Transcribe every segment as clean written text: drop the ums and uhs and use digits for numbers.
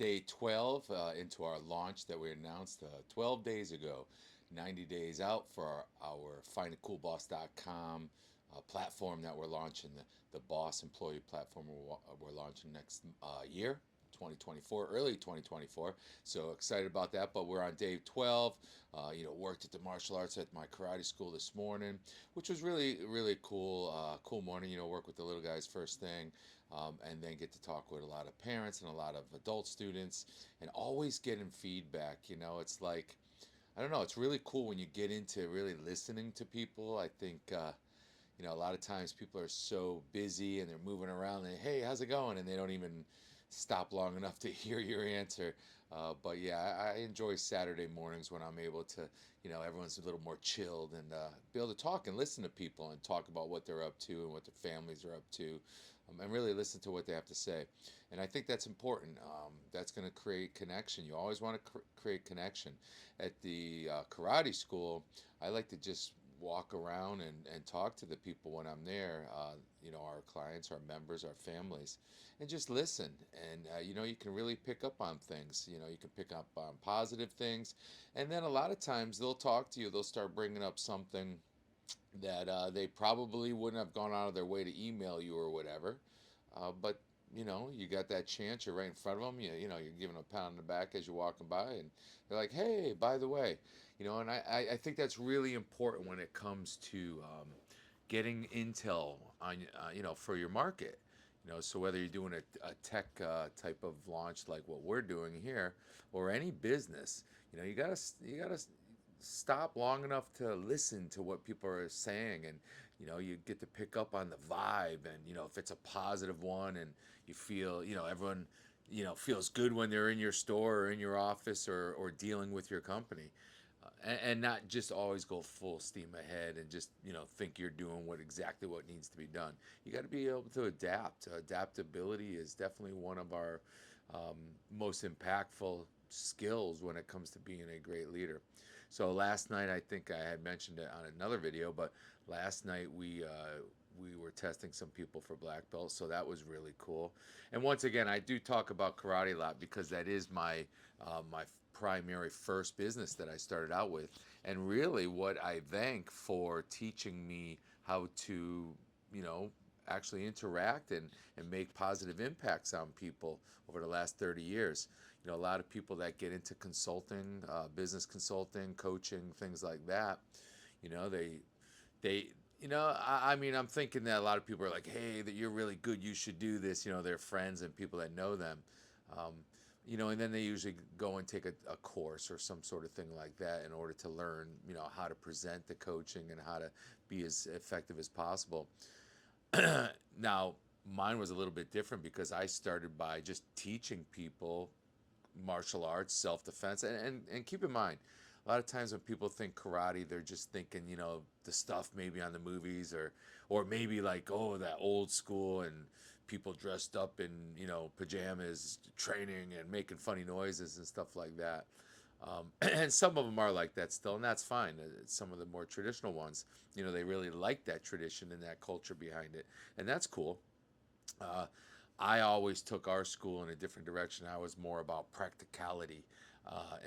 day 12 into our launch that we announced 12 days ago. 90 days out for our finditcoolboss.com platform that we're launching, the Boss Employee platform we're launching next year. 2024, early 2024. So excited about that. But we're on day 12. Worked at the martial arts at my karate school this morning, which was really, really cool. Cool morning. Work with the little guys first thing, and then get to talk with a lot of parents and a lot of adult students, and always getting feedback. It's like, I don't know. It's really cool when you get into really listening to people. I think. A lot of times people are so busy and they're moving around and, hey, how's it going? And they don't even stop long enough to hear your answer. But yeah, I enjoy Saturday mornings when I'm able to, everyone's a little more chilled and be able to talk and listen to people and talk about what they're up to and what their families are up to, and really listen to what they have to say. And I think that's important. That's going to create connection. You always want to create connection. At the karate school, I like to just walk around and talk to the people when I'm there, our clients, our members, our families, and just listen. And, you can really pick up on things. You can pick up on positive things. And then a lot of times they'll talk to you, they'll start bringing up something that they probably wouldn't have gone out of their way to email you or whatever. But you got that chance. You're right in front of them. You're giving a pound on the back as you're walking by, and they're like, "Hey, by the way," And I think that's really important when it comes to getting intel on for your market. So whether you're doing a tech type of launch like what we're doing here, or any business, you gotta stop long enough to listen to what people are saying, and you get to pick up on the vibe, and if it's a positive one, and you feel everyone feels good when they're in your store or in your office, or dealing with your company, and not just always go full steam ahead and just think you're doing exactly what needs to be done. You got to be able to adapt. Adaptability is definitely one of our most impactful skills when it comes to being a great leader. So last night, I think I had mentioned it on another video, but last night we were testing some people for black belts, so that was really cool. And once again, I do talk about karate a lot because that is my primary first business that I started out with, and really what I thank for teaching me how to, actually interact and make positive impacts on people over the last 30 years. A lot of people that get into consulting, business consulting, coaching, things like that, they I mean, I'm thinking that a lot of people are like, hey, that you're really good, you should do this. They're friends and people that know them. um, and then they usually go and take a course or some sort of thing like that in order to learn how to present the coaching and how to be as effective as possible. Now, mine was a little bit different because I started by just teaching people martial arts, self defense, and keep in mind, a lot of times when people think karate, they're just thinking, the stuff maybe on the movies, or maybe like, oh, that old school, and people dressed up in pajamas, training and making funny noises and stuff like that. And some of them are like that still, and that's fine. Some of the more traditional ones, they really like that tradition and that culture behind it, and that's cool. uh, I always took our school in a different direction. I was more about practicality.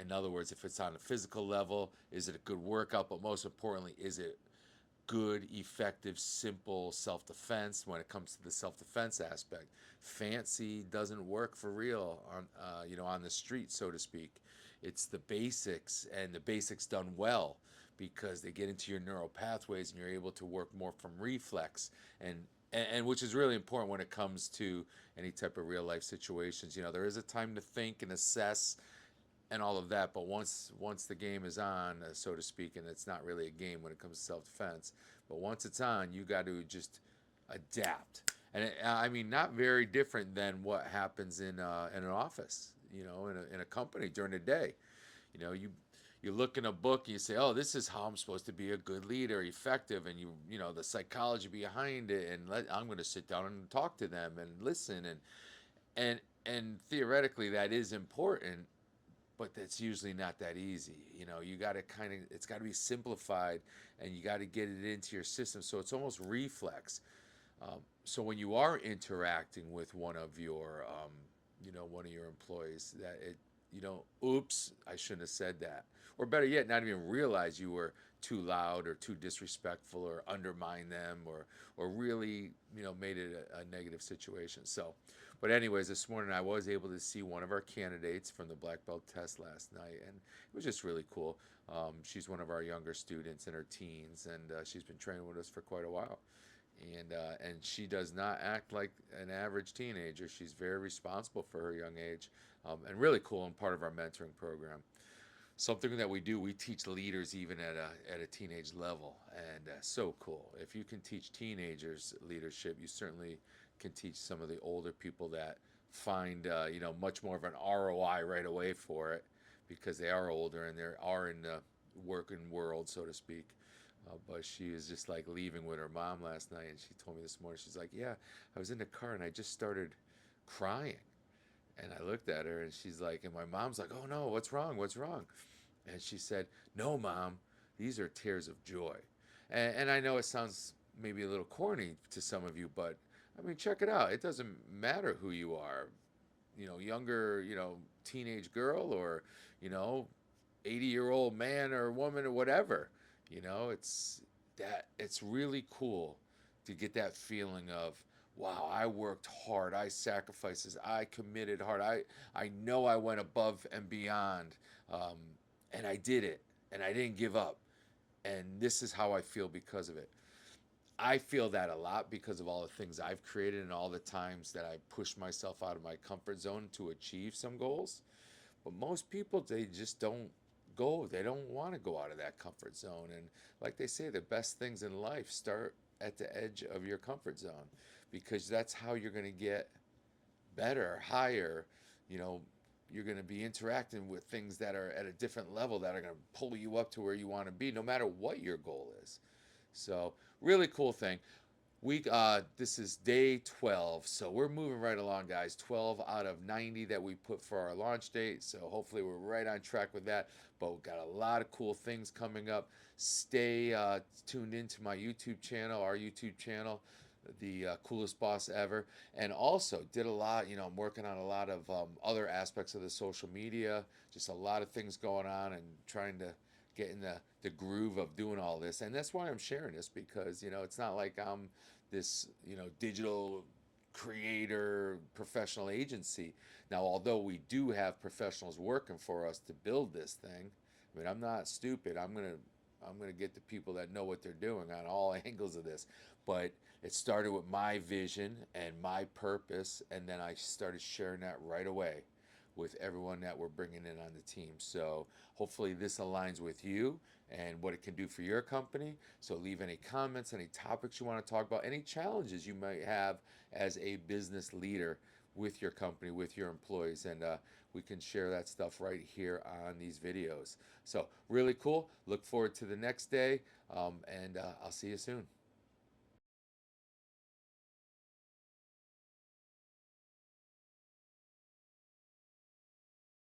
In other words, if it's on a physical level, is it a good workout? But most importantly, is it good, effective, simple self defense when it comes to the self defense aspect? Fancy doesn't work for real on the street, so to speak. It's the basics, and the basics done well, because they get into your neural pathways and you're able to work more from reflex, and which is really important when it comes to any type of real life situations. There is a time to think and assess and all of that, but once the game is on, so to speak, and it's not really a game when it comes to self defense, but once it's on, you got to just adapt. And I mean, not very different than what happens in an office, in a company during the day. You look in a book and you say, oh, this is how I'm supposed to be a good leader, effective, and the psychology behind it, and I'm going to sit down and talk to them and listen, and theoretically that is important, but that's usually not that easy. You got to it's got to be simplified, and you got to get it into your system, so it's almost reflex. So when you are interacting with one of one of your employees, that oops, I shouldn't have said that. Or better yet, not even realize you were too loud or too disrespectful or undermine them, or really, made it a negative situation. So, but anyways, this morning I was able to see one of our candidates from the black belt test last night, and it was just really cool. She's one of our younger students in her teens, and she's been training with us for quite a while. And she does not act like an average teenager. She's very responsible for her young age, and really cool and part of our mentoring program. Something that we do, we teach leaders even at a teenage level, and so cool. If you can teach teenagers leadership, you certainly can teach some of the older people that find much more of an ROI right away for it, because they are older and they are in the working world, so to speak. But she was just like leaving with her mom last night, and she told me this morning, she's like, yeah, I was in the car and I just started crying. And I looked at her and she's like, and my mom's like, oh no, what's wrong? What's wrong? And she said, no, mom, these are tears of joy. And I know it sounds maybe a little corny to some of you, but I mean, check it out. It doesn't matter who you are, younger, teenage girl, or, you know, 80-year-old man or woman or whatever. It's really cool to get that feeling of, wow, I worked hard, I sacrificed, I committed hard, I know I went above and beyond, um, and I did it, and I didn't give up, and this is how I feel because of it. I feel that a lot because of all the things I've created and all the times that I pushed myself out of my comfort zone to achieve some goals. But most people, they just don't go. They don't want to go out of that comfort zone. And like they say, the best things in life start at the edge of your comfort zone, because that's how you're going to get better, higher. You know, you're going to be interacting with things that are at a different level that are going to pull you up to where you want to be, no matter what your goal is. So, really cool thing. This is day 12, so we're moving right along, guys. 12 out of 90 that we put for our launch date, so hopefully we're right on track with that. But we've got a lot of cool things coming up. Stay tuned into my YouTube channel, our YouTube channel, the coolest boss ever. And also did a lot, I'm working on a lot of other aspects of the social media, just a lot of things going on, and trying to get in the groove of doing all this. And that's why I'm sharing this, because it's not like I'm this digital creator professional agency. Now, although we do have professionals working for us to build this thing, I mean, I'm not stupid. I'm gonna get the people that know what they're doing on all angles of this. But it started with my vision and my purpose, and then I started sharing that right away with everyone that we're bringing in on the team. So hopefully this aligns with you and what it can do for your company. So leave any comments, any topics you want to talk about, any challenges you might have as a business leader with your company, with your employees, and we can share that stuff right here on these videos. So really cool. Look forward to the next day, and I'll see you soon.